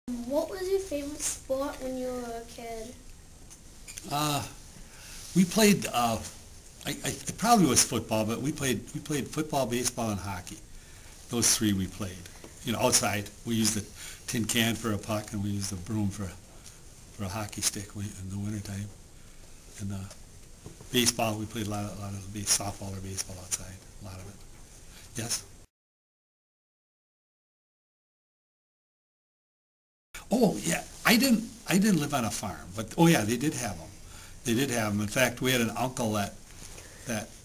What was your favorite sport when you were a kid? We played. It probably was football, but we played football, baseball, and hockey. Those three we played. Outside. We used the tin can for a puck, and we used the broom for a hockey stick in the wintertime. And baseball, we played a lot of softball or baseball outside. A lot of it. Yes. Oh yeah, I didn't live on a farm, but oh yeah, they did have them. They did have them. In fact, we had an uncle that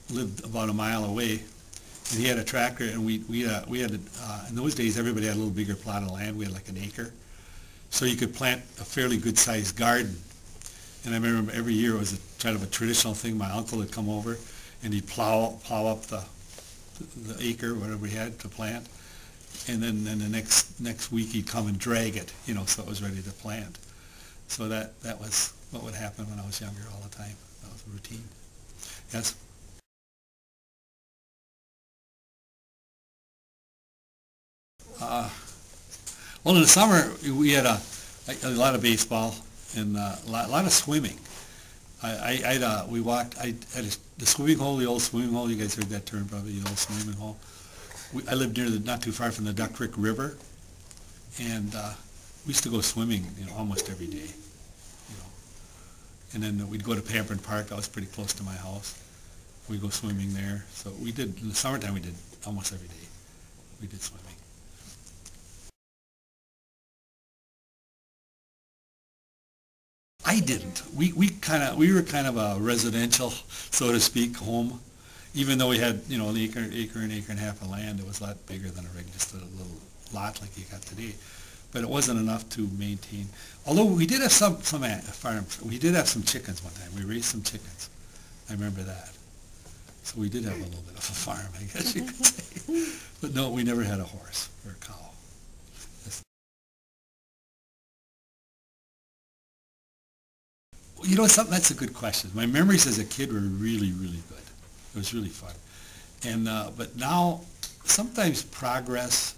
lived about a mile away, and he had a tractor, and we had in those days everybody had a little bigger plot of land. We had like an acre, so you could plant a fairly good sized garden. And I remember every year it was kind of a traditional thing. My uncle would come over, and he'd plow up the acre, whatever we had to plant, and then the next week he'd come and drag it, so it was ready to plant. So that was what would happen when I was younger all the time. That was a routine. Yes. Uh, well, in the summer we had a lot of baseball and a lot of swimming. We walked. I had the swimming hole, the old swimming hole. You guys heard that term probably, the old swimming hole. I lived not too far from the Duck Creek River, and we used to go swimming, almost every day. And then we'd go to Pamperin Park. That was pretty close to my house. We'd go swimming there. So we did, in the summertime, we did almost every day. We did swimming. I didn't. We were kind of a residential, so to speak, home. Even though we had, an acre and a half of land, it was a lot bigger than just a little lot like you got today. But it wasn't enough to maintain. Although we did have some farms. We did have some chickens one time. We raised some chickens. I remember that. So we did have a little bit of a farm, I guess you could say. But no, we never had a horse or a cow. Something that's a good question. My memories as a kid were really, really good. It was really fun. And but now, sometimes progress,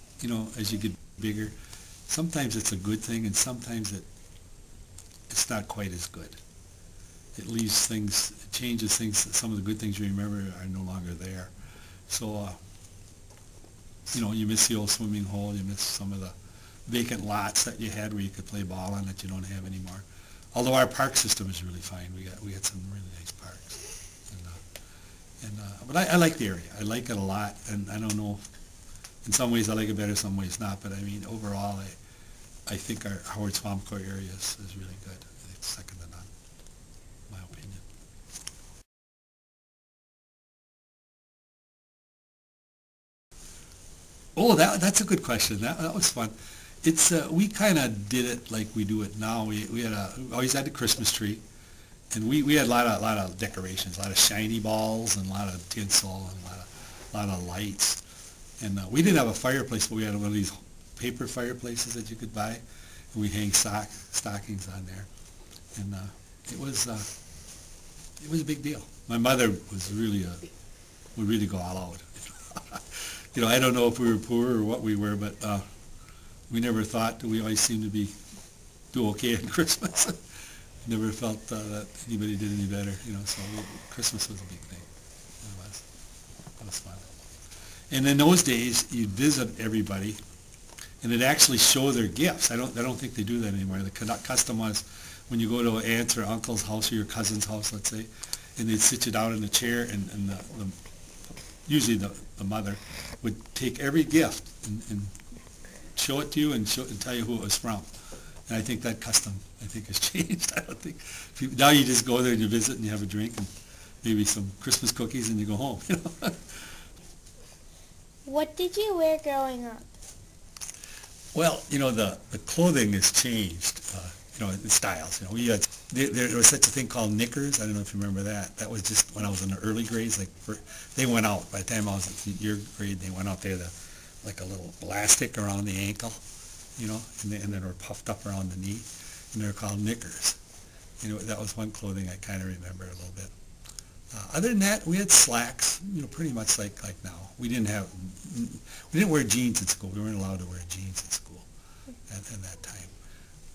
as you get bigger, sometimes it's a good thing, and sometimes it's not quite as good. It leaves things, it changes things. Some of the good things you remember are no longer there. So, you miss the old swimming hole. You miss some of the vacant lots that you had where you could play ball on that you don't have anymore. Although our park system is really fine. We had some really nice parks. But I like the area. I like it a lot, and I don't know. In some ways I like it better, some ways not. But I mean, overall, I think our Howard Swampco area is really good. It's second to none, in my opinion. Oh, that's a good question. That was fun. It's we kind of did it like we do it now. We always had the Christmas tree, and we had a lot of decorations, a lot of shiny balls, and a lot of tinsel, and a lot of lights. And we didn't have a fireplace, but we had one of these paper fireplaces that you could buy, and we hang stockings on there. And it was a big deal. My mother would really go all out. I don't know if we were poor or what we were, but we never thought that we always seemed to do okay at Christmas. Never felt that anybody did any better, So Christmas was a big thing. It was fun. And in those days, you'd visit everybody, and it'd actually show their gifts. I don't think they do that anymore. The custom was when you go to an aunt's or uncle's house or your cousin's house, let's say, and they'd sit you down in a chair, and usually the mother would take every gift and show it to you and tell you who it was from. And I think that custom, has changed. I don't think now you just go there and you visit and you have a drink and maybe some Christmas cookies and you go home. What did you wear growing up? Well, the clothing has changed. The styles. There was such a thing called knickers. I don't know if you remember that. That was just when I was in the early grades. They went out. By the time I was in your grade, they went out there like a little elastic around the ankle, and then were puffed up around the knee, and they were called knickers. That was one clothing I kind of remember a little bit. Other than that, we had slacks, pretty much like now. We didn't wear jeans in school. We weren't allowed to wear jeans in school at that time.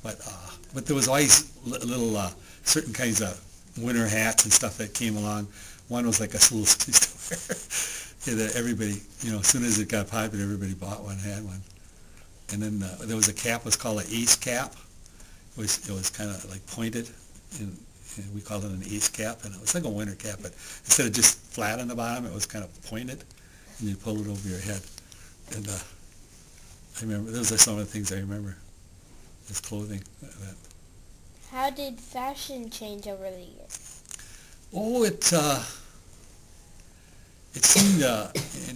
But there was always little certain kinds of winter hats and stuff that came along. One was like a little that everybody, as soon as it got popular, everybody bought one, had one. And then there was a cap, it was called an ace cap. It was kind of like pointed, and we called it an ace cap, and it was like a winter cap, but instead of just flat on the bottom, it was kind of pointed, and you pull it over your head. And I remember, those are some of the things I remember as clothing. How did fashion change over the years? Oh, it seemed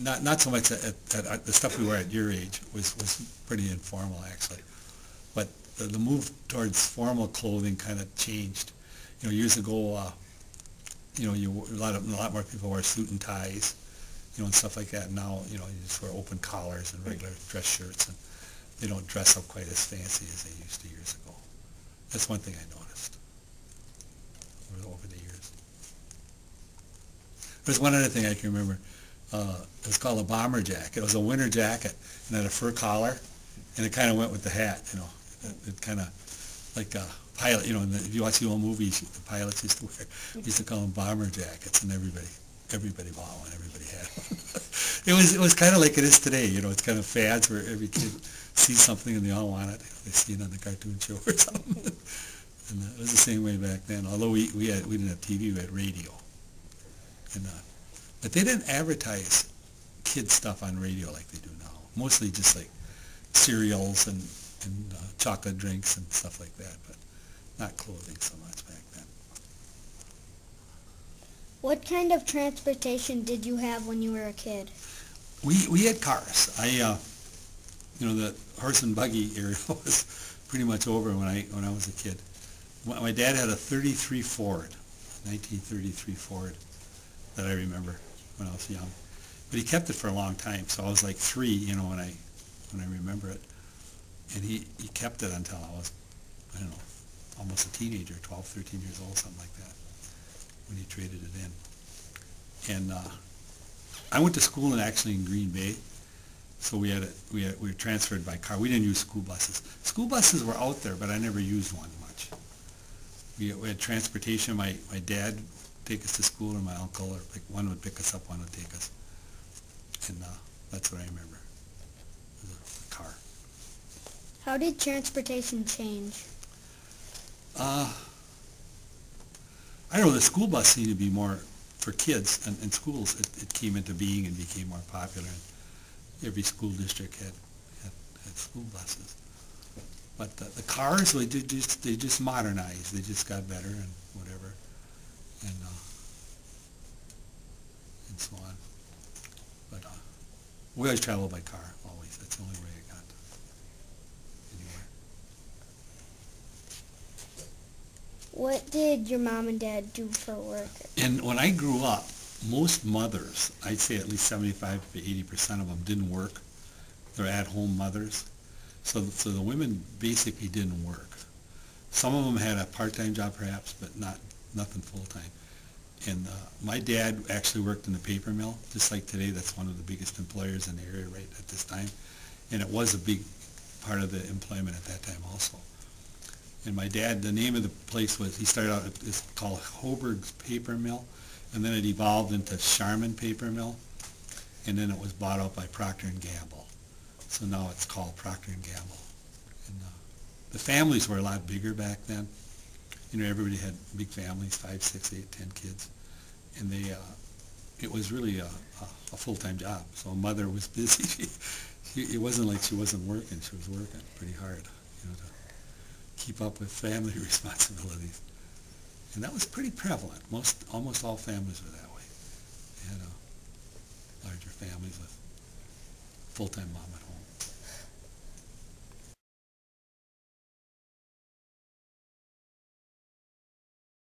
not so much at the stuff we wear at your age was pretty informal actually, but the move towards formal clothing kind of changed. Years ago, a lot more people wear suit and ties, and stuff like that. Now, you just wear open collars and regular dress shirts, and they don't dress up quite as fancy as they used to years ago. That's one thing I noticed over the years. There's one other thing I can remember. It was called a bomber jacket. It was a winter jacket and had a fur collar, and it kind of went with the hat. It kind of like a pilot. If you watch the old movies, the pilots used to wear. We used to call them bomber jackets, and everybody bought one. Everybody had one. It was kind of like it is today. It's kind of fads where every kid sees something and they all want it. They see it on the cartoon show or something. And it was the same way back then. Although we didn't have TV, we had radio. But they didn't advertise kid stuff on radio like they do now. Mostly just like cereals and chocolate drinks and stuff like that, but not clothing so much back then. What kind of transportation did you have when you were a kid? We had cars. The horse and buggy era was pretty much over when I was a kid. My dad had a 1933 Ford that I remember when I was young. But he kept it for a long time, so I was like 3, when I remember it. And he kept it until I was, I don't know, almost a teenager, 12, 13 years old, something like that, when he traded it in. And I went to school actually in Green Bay, so we were transferred by car. We didn't use school buses. School buses were out there, but I never used one much. We had transportation. My dad would take us to school, or my uncle, or one would pick us up, one would take us. And that's what I remember, the car. How did transportation change? I don't know, the school bus seemed to be more for kids, and in schools it came into being and became more popular. And every school district had school buses. But the cars, they just modernized. They just got better and whatever, and so on. But we always traveled by car, always. That's the only way I got anywhere. What did your mom and dad do for work? And when I grew up, most mothers, I'd say at least 75 to 80% of them didn't work. They're at-home mothers. So the women basically didn't work. Some of them had a part-time job perhaps, but nothing full-time. And my dad actually worked in the paper mill, just like today. That's one of the biggest employers in the area right at this time. And it was a big part of the employment at that time also. And my dad, the name of the place was, he started out, it's called Hoberg's Paper Mill, and then it evolved into Charmin Paper Mill, and then it was bought out by Procter & Gamble. So now it's called Procter & Gamble. And the families were a lot bigger back then. Everybody had big families, 5, 6, 8, 10 kids. And it was really a full-time job. So a mother was busy. It wasn't like she wasn't working. She was working pretty hard, to keep up with family responsibilities. And that was pretty prevalent. Almost all families were that way. They had larger families with full-time mom at home.